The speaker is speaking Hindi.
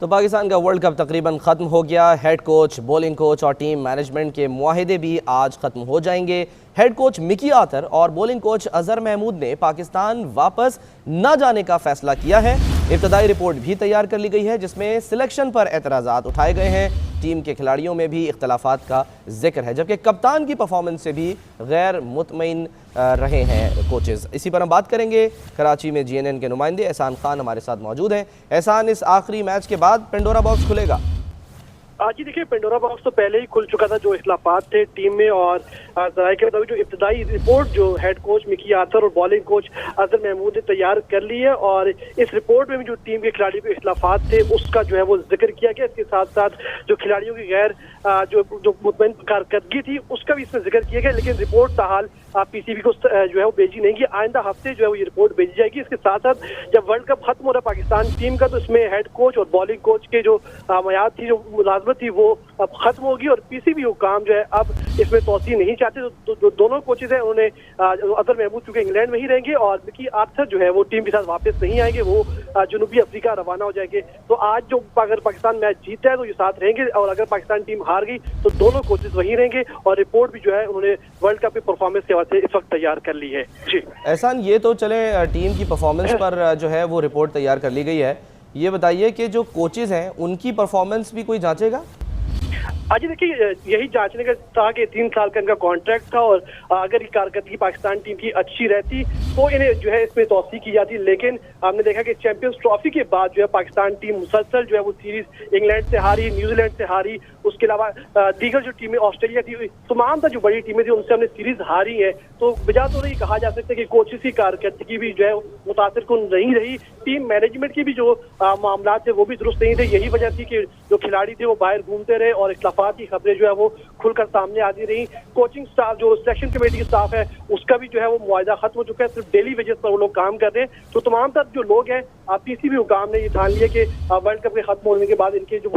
तो पाकिस्तान का वर्ल्ड कप तकरीबन ख़त्म हो गया। हेड कोच, बॉलिंग कोच और टीम मैनेजमेंट के मुआहदे भी आज ख़त्म हो जाएंगे। हेड कोच मिकी आतर और बॉलिंग कोच अजहर महमूद ने पाकिस्तान वापस न जाने का फैसला किया है। इब्तदाई रिपोर्ट भी तैयार कर ली गई है जिसमें सिलेक्शन पर एतराज़ात उठाए गए हैं। टीम के खिलाड़ियों में भी इख्तलाफात का जिक्र है, जबकि कप्तान की परफॉर्मेंस से भी गैर मुतमईन रहे हैं कोचेज़। इसी पर हम बात करेंगे। कराची में GNN के नुमाइंदे एहसान खान हमारे साथ मौजूद हैं। एहसान, इस आखिरी मैच के बाद पेंडोरा बॉक्स खुलेगा? जी देखिए, पेंडोरा बॉक्स तो पहले ही खुल चुका था। जो इख्लाफात थे टीम में और जराये के मुताबिक जो इब्तदाई रिपोर्ट जो हेड कोच मिकी आतर और बॉलिंग कोच अजहर महमूद ने तैयार कर ली है, और इस रिपोर्ट में भी जो टीम के खिलाड़ियों के इख्लाफात थे उसका जो है वो जिक्र किया गया। इसके साथ साथ जो खिलाड़ियों की गैर जो मुतमईन कारकर्दगी थी उसका भी इसमें जिक्र किया गया। लेकिन रिपोर्ट ताहाल PCB को जो है वो भेजी नहीं कि आइंदा हफ्ते जो है वो ये रिपोर्ट भेजी जाएगी। इसके साथ साथ जब वर्ल्ड कप खत्म हो रहा है पाकिस्तान टीम का, तो इसमें हेड कोच और बॉलिंग कोच के जो मयाद थी, जो मुलाजमत थी, वो अब खत्म होगी और PCB हुकाम जो है अब इसमें तोसी नहीं चाहते। तो जो दोनों कोचेज हैं उन्होंने अजहर महमूद चूंकि इंग्लैंड में ही रहेंगे और मिकी आर्थर जो है वो टीम के साथ वापस नहीं आएंगे, वो जनूबी अफ्रीका रवाना हो जाएंगे। तो आज जो अगर पाकिस्तान मैच जीतता है तो ये साथ रहेंगे, और अगर पाकिस्तान टीम हार गई तो दोनों कोचेज वहीं रहेंगे। और रिपोर्ट भी जो है उन्होंने वर्ल्ड कप की परफॉर्मेंस के से इस वक्त तैयार कर ली है। जी एहसान, ये तो चले टीम की परफॉर्मेंस पर जो है वो रिपोर्ट तैयार कर ली गई है। ये बताइए कि जो कोचेज हैं उनकी परफॉर्मेंस भी कोई जांचेगा? जी देखिए, यही जांचने का था कि 3 साल का इनका कॉन्ट्रैक्ट था, और अगर ये कारकर्दगी पाकिस्तान टीम की अच्छी रहती तो इन्हें जो है इसमें तौसी की जाती। लेकिन हमने देखा कि चैंपियंस ट्रॉफी के बाद जो है पाकिस्तान टीम मुसलसल जो है वो सीरीज इंग्लैंड से हारी, न्यूजीलैंड से हारी, उसके अलावा दीगर जो टीमें ऑस्ट्रेलिया थी, तमाम जो बड़ी टीमें थी उनसे हमने सीरीज हारी है। तो वजह तो नहीं कहा जा सकता कि कोचेस की कारकर्दगी भी जो है मुतासिर कुन नहीं रही। टीम मैनेजमेंट की भी जो मामला थे वो भी दुरुस्त नहीं थे। यही वजह थी कि जो खिलाड़ी थे वो बाहर घूमते रहे और इख्लाफात की खबरें जो है वो खुलकर सामने आती रही। कोचिंग स्टाफ, जो सिलेक्शन कमेटी की स्टाफ है, उसका भी जो है वो मुआहदा खत्म हो चुका है। सिर्फ डेली वेजेस पर वो लोग काम कर रहे हैं। तो तमाम तरह जो लोग हैं PCB हुकाम ने ये ठान लिया कि वर्ल्ड कप के खत्म होने के बाद इनके जो